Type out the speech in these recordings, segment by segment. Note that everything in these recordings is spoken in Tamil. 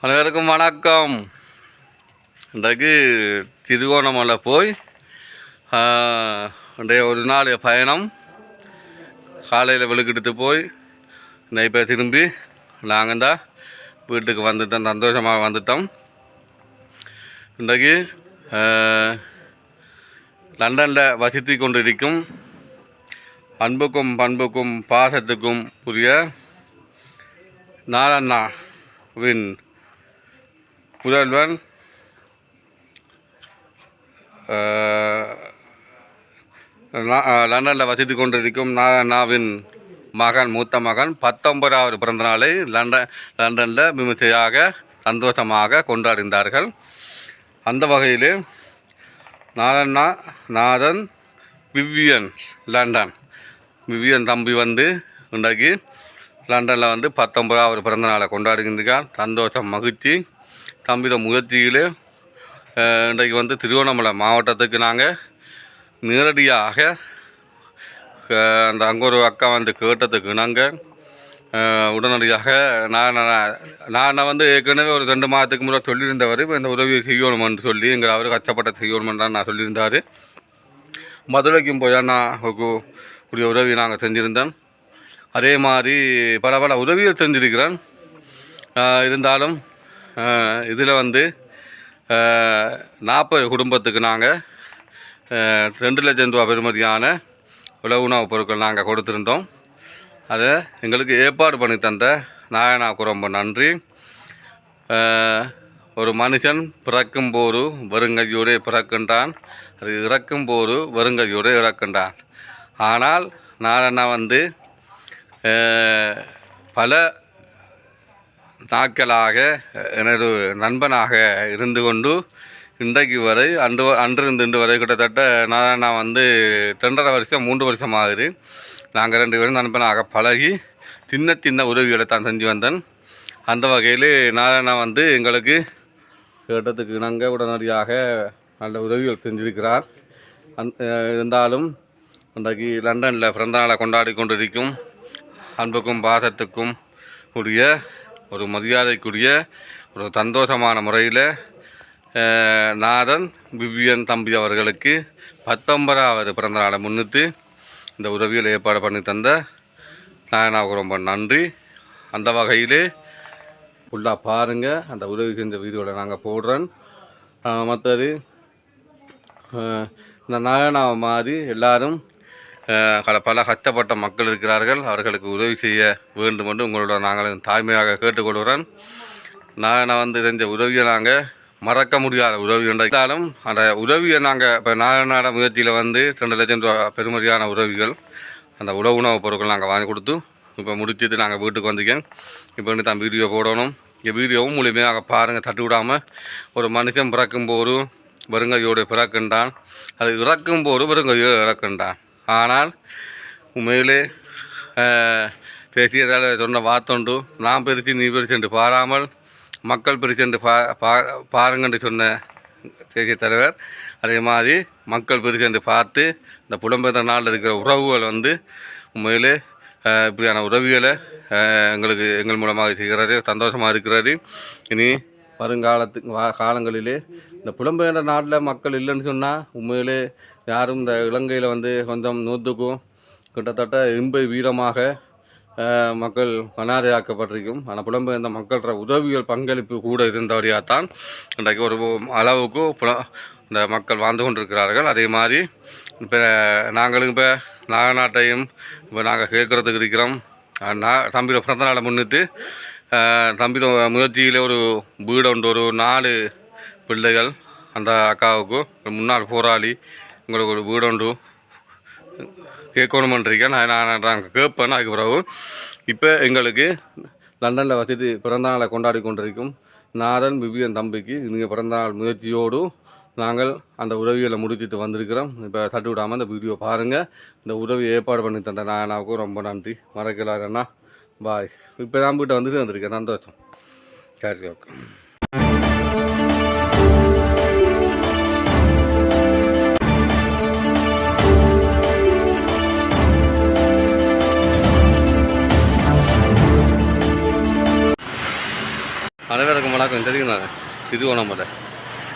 அனைவருக்கும் வணக்கம். இன்றைக்கு திருகோணமலை போய் இன்றைய ஒரு நாள் பயணம். காலையில் விழுக்கெடுத்து போய் இப்போ திரும்பி நாங்கள் தான் வீட்டுக்கு வந்துட்டோம். சந்தோஷமாக வந்துட்டோம். இன்றைக்கு லண்டனில் வசித்து கொண்டிருக்கும் அன்புக்கும் பண்புக்கும் பாசத்துக்கும் உரிய நாராயணாவின் புதல்வன் லண்டனில் வசித்து கொண்டிருக்கும் நாராயணாவின் மகன், மூத்த மகன் 19வது பிறந்த நாளை லண்டனில் விமர்சையாக சந்தோஷமாக கொண்டாடினார்கள். அந்த வகையில் நாதன் விவியன் தம்பி வந்து இன்றைக்கு லண்டனில் வந்து 19வது பிறந்த நாளை கொண்டாடுகின்றார். சந்தோஷம், மகிழ்ச்சி. தம்பியோட முயற்சியில் இன்றைக்கு வந்து திருவண்ணாமலை மாவட்டத்துக்கு நாங்கள் நேரடியாக அந்த அங்கே ஒரு அக்கா வந்து கேட்டதுக்கு நாங்கள் உடனடியாக நான் வந்து ஏற்கனவே ஒரு 2 மாதத்துக்கு முன்னாடி சொல்லியிருந்தவர் இந்த உதவி செய்யணுமென்று சொல்லி எங்கள் அவர் கஷ்டப்பட்ட செய்யணுமென்று நான் சொல்லியிருந்தார். மதுரைக்கும் போய் கூடிய உதவி நாங்கள் செஞ்சுருந்தேன். அதே மாதிரி பல உதவிகள் செஞ்சிருக்கிறேன். இருந்தாலும் இதில் வந்து 40 குடும்பத்துக்கு நாங்கள் 2 லட்சம் ரூபா பெறுமதியான உணவுப் பொருட்கள் நாங்கள் கொடுத்துருந்தோம். அதை எங்களுக்கு ஏற்பாடு பண்ணி தந்த நாராயணாவுக்கு ரொம்ப நன்றி. ஒரு மனுஷன் பிறக்கும்போது வருங்கையோடு பிறக்கின்றான், அது இறக்கும்போது வருங்கையோடு இறக்கின்றான். ஆனால் நாராயணா வந்து பல நாட்களாக எனது நண்பனாக இருந்து கொண்டு இன்றைக்கு வரை அன்றிருந்து இன்று வரை கிட்டத்தட்ட நான் வந்து 2.5 வருஷம் 3 வருஷம் ஆகுது. நாங்கள் 2 பேரும் நண்பனாக பழகி சின்ன உதவிகளை தான் செஞ்சு வந்தேன். அந்த வகையில் நான் வந்து எங்களுக்கு கேட்டதுக்கு நாங்கள் உடனடியாக நல்ல உதவிகள் செஞ்சிருக்கிறார். இருந்தாலும் இன்றைக்கு லண்டனில் பிறந்தநாளை கொண்டாடி கொண்டிருக்கும் அன்புக்கும் பாசத்துக்கும் உரிய ஒரு மரியாதைக்குரிய ஒரு சந்தோஷமான முறையில் நாதன் விவியன் தம்பி அவர்களுக்கு 19வது பிறந்தநாளை முன்னிட்டு இந்த உதவியில் ஏற்பாடு பண்ணி தந்த நாயனாவுக்கு ரொம்ப நன்றி. அந்த வகையில் ஃபுல்லாக பாருங்கள். அந்த உதவி செஞ்ச வீடியோவில் நாங்கள் போடுறேன். மற்றது இந்த நாயனாவை மாதிரி எல்லாரும் பல கஷ்டப்பட்ட மக்கள் இருக்கிறார்கள். அவர்களுக்கு உதவி செய்ய வேண்டும் என்று உங்களோட நாங்கள் தாய்மையாக கேட்டுக்கொள்கிறேன். நான் வந்து செஞ்ச உதவியை நாங்கள் மறக்க முடியாத உதவி என்றாலும் அந்த உதவியை நாங்கள் இப்போ நாராயண முயற்சியில் வந்து 2 லட்சம் ரூபா பெருமதியான உதவிகள் அந்த உணவுப் பொருட்கள் நாங்கள் வாங்கி கொடுத்து இப்போ முடிச்சுட்டு நாங்கள் வீட்டுக்கு வந்துக்கேன். இப்போ வந்து தான் வீடியோ போடணும். இந்த வீடியோவும் மூலியமாக பாருங்கள். தட்டி விடாமல் ஒரு மனுஷன் பிறக்கும்போது வருங்கையோடு பிறக்கின்றான், அது இறக்கும்போது வருங்கையோடு இறக்கின்றான். ஆனால் உண்மையிலே தேசியதால் சொன்ன வார்த்தொண்டு நான் பிரித்து நீ பிரிச்சு என்று பாராமல் மக்கள் பிரிச்சு என்று பாருங்கன்னு சொன்ன தேசிய தலைவர். அதே மாதிரி மக்கள் பிரிச்சு என்று பார்த்து இந்த புலம்பெயர்ந்த நாளில் இருக்கிற உறவுகள் வந்து உண்மையிலே இப்படியான உதவிகளை எங்கள் மூலமாக செய்கிறது. சந்தோஷமாக இருக்கிறது. இனி காலங்களிலே இந்த புலம்பெயர்ந்த நாட்டில் மக்கள் இல்லைன்னு சொன்னால் உண்மையிலே யாரும் இந்த இலங்கையில் வந்து கொஞ்சம் 100க்கும் கிட்டத்தட்ட 80 வீதமாக மக்கள் அனாதையாக்கப்பட்டிருக்கும். ஆனால் புலம்பெயர்ந்த மக்களோட உதவிகள் பங்களிப்பு கூட இருந்தபடியாகத்தான் இன்றைக்கு ஒரு அளவுக்கு இந்த மக்கள் வாழ்ந்து கொண்டிருக்கிறார்கள். அதே மாதிரி இப்போ நாங்களும் இப்போ நாட்டையும் இப்போ நாங்கள் கேட்குறதுக்கு இருக்கிறோம். தம்பியோட பிறந்தநாளை முன்னிட்டு தம்பியோட முயற்சியில் ஒரு வீடு உண்டு, ஒரு 4 பிள்ளைகள். அந்த அக்காவுக்கு முன்னாள் போராளி உங்களுக்கு ஒரு வீடு உண்டு கேட்கணுமென்றிருக்கேன். நான் கேட்பேன். அதுக்கு பிறகு இப்போ எங்களுக்கு லண்டனில் வசதி பிறந்தநாளை கொண்டாடி கொண்டிருக்கும் நாதன் விவியன் தம்பிக்கு நீங்கள் பிறந்தநாள் முயற்சியோடு நாங்கள் அந்த உதவிகளை முடிச்சுட்டு வந்திருக்கிறோம். இப்போ தட்டி விடாமல் இந்த வீடியோ பாருங்கள். இந்த உதவி ஏற்பாடு பண்ணி தந்த நானாவுக்கும் ரொம்ப நன்றி. மறக்கலாருண்ணா. பாய். இப்போ நான் வீட்டை வந்து சேர்ந்துருக்கேன். சந்தோஷம். சரி, ஓகே. அனைவருக்கும் வணக்கம். தெரியுங்க, திருவோணமலை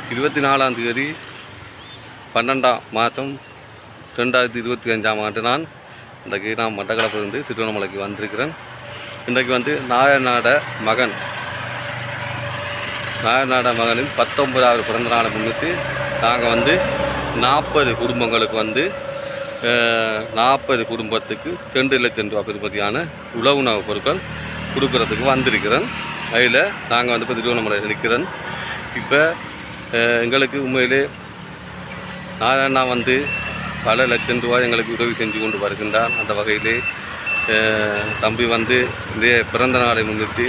24ஆம் தேதி 12ஆம் மாதம் 2025ஆம் ஆண்டு இன்றைக்கு நான் மட்டக்களப்பிலிருந்து திருவண்ணாமலைக்கு வந்திருக்கிறேன். இன்றைக்கு வந்து நாயநாட மகனின் 19வது பிறந்த நாளை முன்னிட்டு நாங்கள் வந்து 40 குடும்பங்களுக்கு வந்து 40 குடும்பத்துக்கு 2 லட்சம் ரூபா பெறுமதியான உணவுப் பொருட்கள் கொடுக்கறதுக்கு வந்திருக்கிறேன். அதில் நாங்கள் வந்து இப்போ திருவண்ணாமலை நிற்கிறேன். இப்போ எங்களுக்கு உண்மையிலே நாராயணா வந்து பல லட்சம் ரூபாய் எங்களுக்கு உதவி செஞ்சு கொண்டு வருகின்றார். அந்த வகையிலே தம்பி வந்து இதே பிறந்த நாளை முன்னிட்டு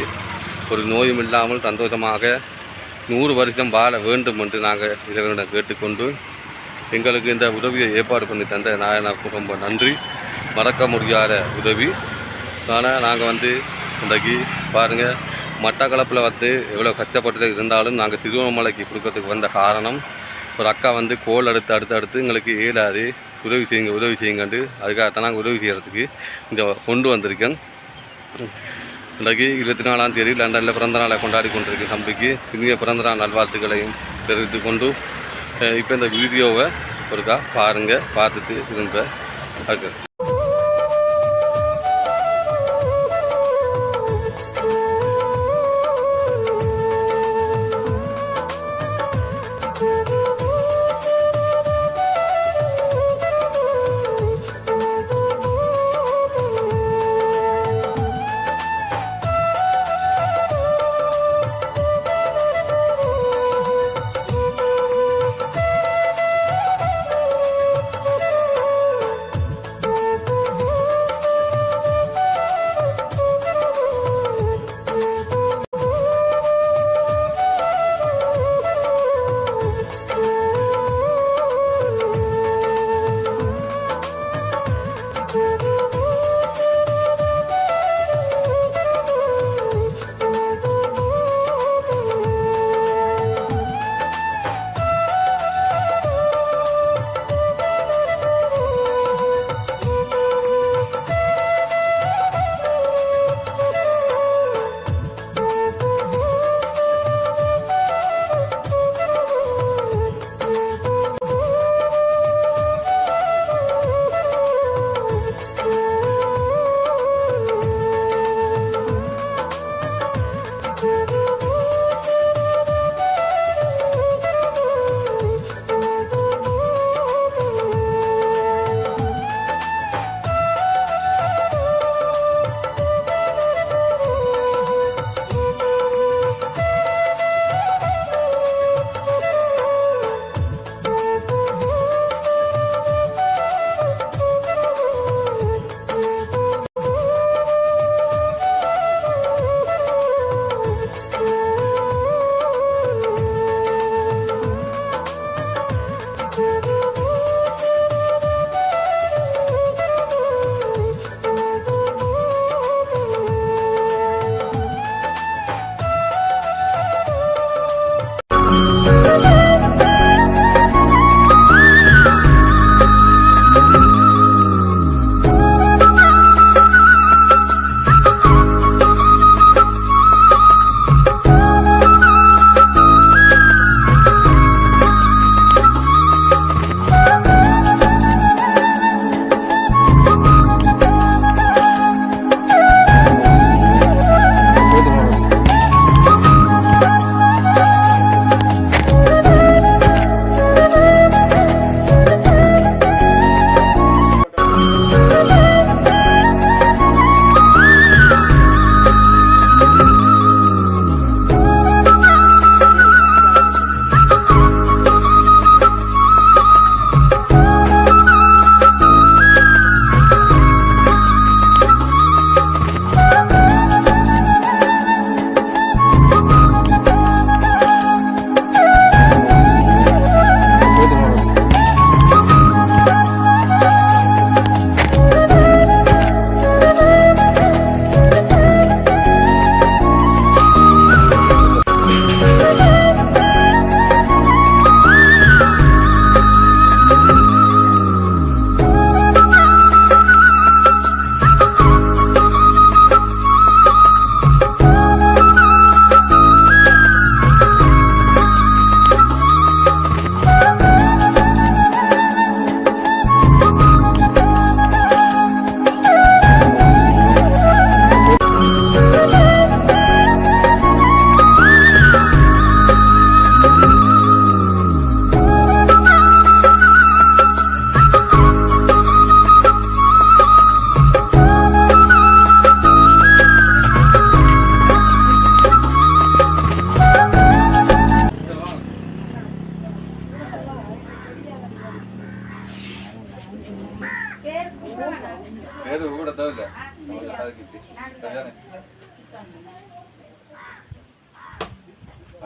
ஒரு நோயும் இல்லாமல் சந்தோஷமாக 100 வருஷம் வாழ வேண்டும் என்று நாங்கள் இறைவனிடம் கேட்டுக்கொண்டு எங்களுக்கு இந்த உதவியை ஏற்பாடு பண்ணி தந்த நாராயணாவுக்கு ரொம்ப நன்றி. மறக்க முடியாத உதவி. ஆனால் நாங்கள் வந்து இன்றைக்கு பாருங்கள், மட்டக்களப்பில் வந்து எவ்வளோ கஷ்டப்பட்டு இருந்தாலும் நாங்கள் திருவண்ணாமலைக்கு கொடுக்கறதுக்கு வந்த காரணம், ஒரு அக்கா வந்து கோல் அடுத்து எங்களுக்கு ஏடாது உதவி செய்யுங்கண்டு அதுக்காகத்தான் நாங்கள் உதவி செய்கிறதுக்கு இந்த கொண்டு வந்திருக்கேன். இன்றைக்கு 24ஆம் தேதி லண்டனில் பிறந்த நாளை கொண்டாடி கொண்டிருக்கேன். தம்பிக்கு இனிய பிறந்த நாள் நல்வாழ்த்துக்களையும் தெரிவித்து கொண்டு இப்போ இந்த வீடியோவை ஒருக்கா பாருங்கள், பார்த்துட்டு திரும்ப அதுக்கு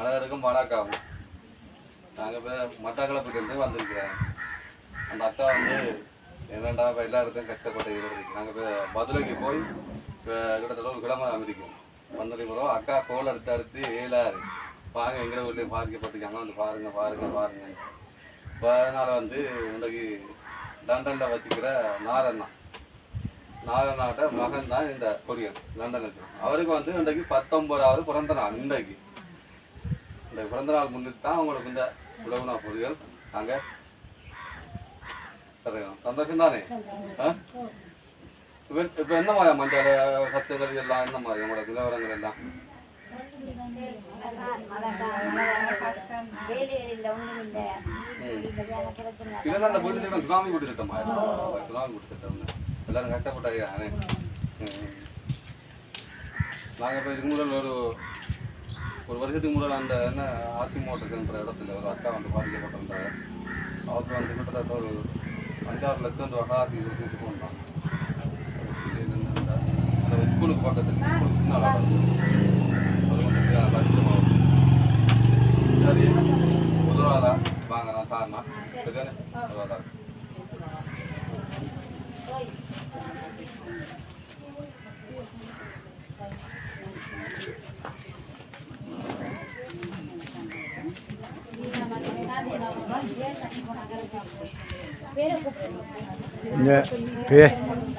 அழகருக்கும் பாலாக்காவும் நாங்கள் இப்போ மட்டக்களப்புக்கு வந்திருக்கிறேன். அந்த அக்கா வந்து என்னண்டா இப்போ எல்லா இடத்தையும் கஷ்டப்பட்டு இருக்கு. நாங்கள் இப்போ மதுரைக்கு போய் இப்போ கிட்டத்தட்ட ஒரு கிழமை அமெரிக்கோம் வந்ததுக்கு பிறகு அக்கா கோல் அடுத்து ஏழாரு வாங்க எங்கட வீட்லையும் பாதிக்கப்பட்டிருக்காங்க வந்து பாருங்க. இப்போ அதனால் வந்து இன்றைக்கு லண்டனில் வச்சுக்கிற நாரண்ணாட்ட மகன் தான் இந்த கொரியன் லண்டனுக்கு. அவருக்கு வந்து இன்றைக்கு 19வது பிறந்த நாள். இன்றைக்கு இந்த பிறந்த நாள் முன்னிட்டு தான் அவங்களுக்கு இந்த உலகுனா பொரியல் நாங்கள் தரையோம். சந்தோஷம் தானே? இப்போ என்ன மாதிரி மஞ்சள் சத்துக்கள் எல்லாம் என்ன மாதிரி உங்களோட நிலவரங்கள் எல்லாம்? இதெல்லாம் அந்த வீட்டு திட்டம் சுனாமி வீட்டு திட்டமா? சுனாமி வீட்டு திட்டம் எல்லாரும் கஷ்டப்பட்டாங்க. நாங்கள் இப்போ இதுக்கு முதல் ஒரு வருஷத்துக்கு முதல் அந்த என்ன அதிமுகன்ற இடத்துல ஒரு அக்கா வந்து பாதிக்கப்பட்டிருந்தாங்க. அவருக்கு வந்து கிட்டத்தட்ட ஒரு 5-6 லட்சம் ரூபா கொடுத்து போனாங்க. அந்த ஸ்கூலுக்கு பக்கத்தில் ஸ்கூலுக்கு பின்னால் சரி பொதுவாக வாங்கலாம் சார்னா சரிதானே? பொதுவாக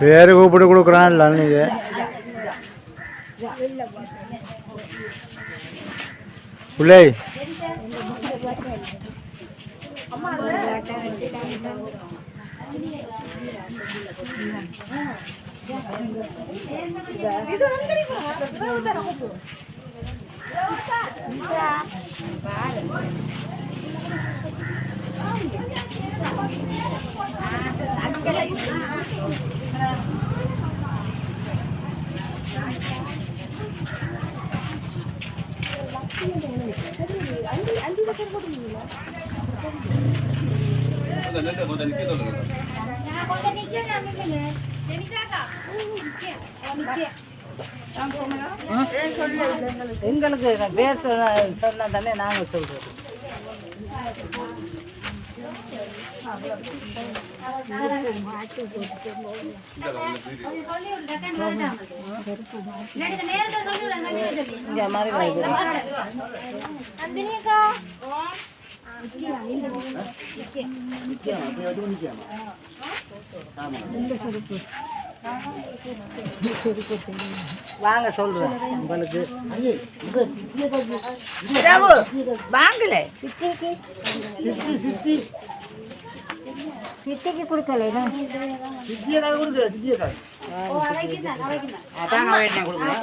பேரு கூப்பிட்டு கொடுக்குறான்ல நீங்க பிள்ளை எங்களுக்கு பேர் சொன்னா தானே நாங்கள் சொல்றோம். வாங்க சொல்றேன் உங்களுக்கு வாங்கல சித்திக்கு கொடுக்கல சித்தியக்காக கொடுக்கல சித்தியக்காக அதாங்க வேணும் கொடுக்கலாம்.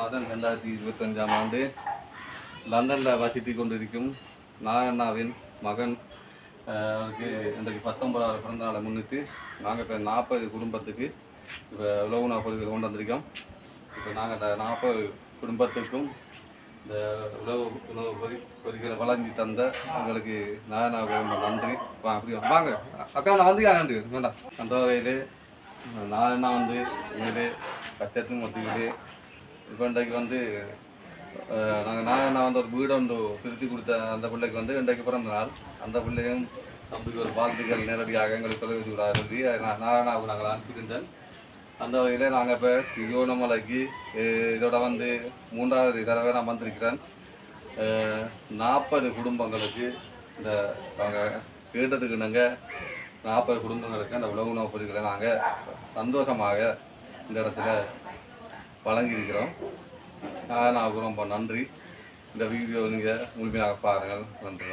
மாதம் 2025 ஆண்டு லண்டனில் வசித்து கொண்டிருக்கும் நாயண்ணாவின் மகன் அவருக்கு இன்றைக்கு 19வது பிறந்தநாளை முன்னிட்டு நாங்கள் இப்போ 40 குடும்பத்துக்கு இப்போ உணவுப் பொருட்கள் கொண்டு வந்திருக்கோம். இப்போ நாங்கள் இந்த 40 குடும்பத்துக்கும் இந்த உணவுப் பொருட்களை வழங்கி தந்த எங்களுக்கு நாயண்ணாவுக்கு ரொம்ப நன்றி. அப்படி வாங்க அக்கா, நான் வந்து நன்றி வேண்டாம். அந்த வகையில் நாயண்ணா வந்து உண்மையிலே கச்சத்தும் ஒத்துக்கிட்டு இப்போ இன்றைக்கு வந்து நான் வந்து ஒரு வீடு ஒன்று திருத்தி கொடுத்த அந்த பிள்ளைக்கு வந்து இன்றைக்கு பிறந்த நாள். அந்த பிள்ளையும் நம்பிக்கை ஒரு வாழ்த்துக்கள் நேரடியாக எங்களுக்கு தொலைவூசி விடாது நாராயணாவுக்கு நாங்கள் அனுப்பியிருந்தேன். அந்த வகையில் நாங்கள் இப்போ திருவண்ணாமலைக்கு இதோட வந்து 3வது தடவை நான் வந்திருக்கிறேன். 40 குடும்பங்களுக்கு இந்த நாங்கள் கேட்டதுக்கு நாங்கள் 40 குடும்பங்களுக்கு அந்த உணவுப் பொருட்களை நாங்கள் சந்தோஷமாக இந்த இடத்துல வழங்கியிருக்கிறோம். நான் ரொம்ப நன்றி. இந்த வீடியோ நீங்கள் முழுமையாக பாருங்கள். நன்றி.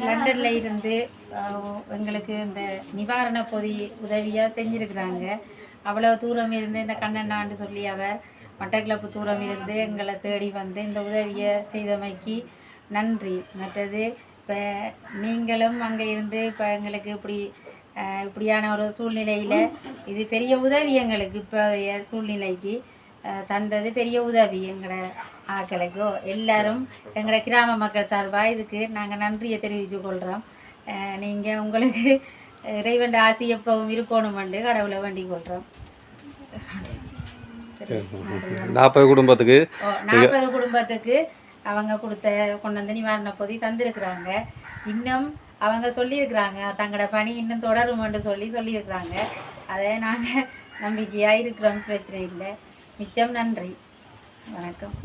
லண்டனில் இருந்து எங்களுக்கு இந்த நிவாரண பொதி உதவியாக செஞ்சுருக்குறாங்க. அவ்வளோ தூரம் இருந்து இந்த கண்ணண்ணான்னு சொல்லி அவர் மட்டக்களப்பு தூரம் இருந்து எங்களை தேடி வந்து இந்த உதவியை செய்தமைக்கு நன்றி. மற்றது இப்போ நீங்களும் அங்கே இருந்து இப்போ எங்களுக்கு இப்படியான ஒரு சூழ்நிலையில் இது பெரிய உதவி எங்களுக்கு இப்போதைய சூழ்நிலைக்கு தந்தது பெரிய உதவி. எங்களோட ஆக்களுக்கோ எல்லாரும் எங்களோட கிராம மக்கள் சார்பாக இதுக்கு நாங்கள் நன்றியை தெரிவித்து கொள்கிறோம். நீங்கள் உங்களுக்கு இறைவன் ஆசி எப்பவும் இருக்கணுமென்று கடவுளை வேண்டிக் கொள்கிறோம். 40 குடும்பத்துக்கு 40 குடும்பத்துக்கு அவங்க கொண்டு வந்து நிவாரண பொதி தந்திருக்கிறாங்க. இன்னும் அவங்க சொல்லியிருக்கிறாங்க தங்களோட பணி இன்னும் தொடருமென்று சொல்லியிருக்கிறாங்க. அதை நாங்கள் நம்பிக்கையாக இருக்கிறோம். பிரச்சனை இல்லை. மிச்சம் நன்றி. வணக்கம்.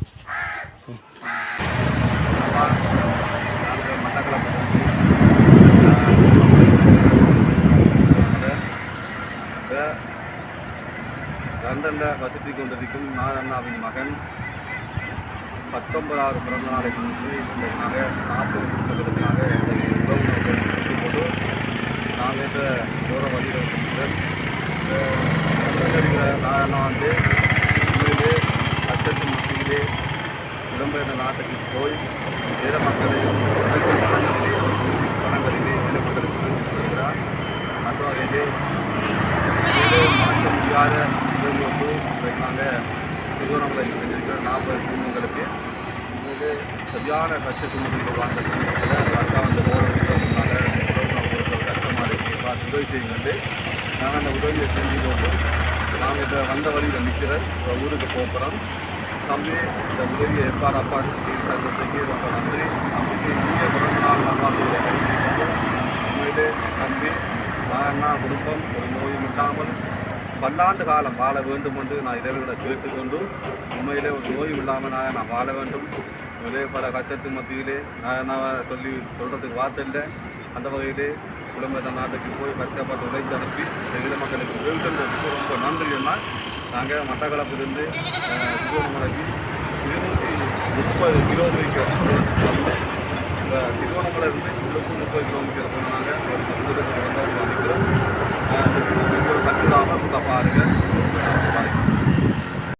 லண்டனில் வசித்து கொண்டிருக்கும் நாயண்ணாவின் மகன் 19வது பிறந்த நாளை முன்னிட்டு நாங்கள் 40 குடும்பத்திற்காக போட்டு நாங்கள் இப்போ போகிற வழியில் வந்திருக்கிறோம். நாயண்ணா வந்து உண்மையிலே கஷ்டத்தின் மத்தியிலே இடம்பெயர்ந்த நாட்டுக்கு போய் வேத மக்களையும் பணங்களிலே வேத மக்களுக்கு இருக்கிறார். அந்த வகையிலே மறக்க முடியாத நிகழ்வு நாங்கள் திருவண்ணாமலை செஞ்சிருக்கிற 40 குடும்பங்களுக்கு உண்மையிலே சரியான கஷ்டத்தின் மத்தியில் வாழ்ந்த குடும்பத்தில் அக்கா வந்து கஷ்டமாக இருக்கு பார்த்து உதவி செய்யுங்க. நாங்கள் அந்த உதவியை செஞ்சு போட்டு நாங்கள் இப்போ வந்த வழியில் நிற்கிறோம். இப்போ ஊருக்கு போகிறோம். தம்பி இந்த உதவியை எப்பாடு அப்பாடு சங்கத்துக்கு ரொம்ப நன்றி. தம்பிக்கு இங்கே பிறந்த நாள் நல்வாழ்த்துக்களை உண்மையிலே தம்பி நான் குடும்பம் ஒரு நோயும் இல்லாமல் பல்லாண்டு காலம் வாழ வேண்டும் என்று நான் இறைவனை கேட்டுக்கொண்டு உண்மையிலே ஒரு நோயும் இல்லாமல் நான் வாழ வேண்டும். உண்மையிலே பல கஷ்டத்து மத்தியிலே நான் சொல்கிறதுக்கு வார்த்தை இல்லை. அந்த வகையிலே புலம்பெயர்ந்த நாட்டுக்கு போய் கஷ்டப்பட்டு உழைத்து அனுப்பி எங்கள மக்களுக்கு உதவி தந்ததுக்கு ரொம்ப நன்றி. என்னால் நாங்கள் மட்டக்களப்பிலிருந்து திருவண்ணாமலைக்கு 230 கிலோமீட்டர் தூரத்துக்கு வந்து இப்போ திருவண்ணாமலை இருந்து 30 கிலோமீட்டர் போனாங்க. ஒரு வந்திக்கிறோம்.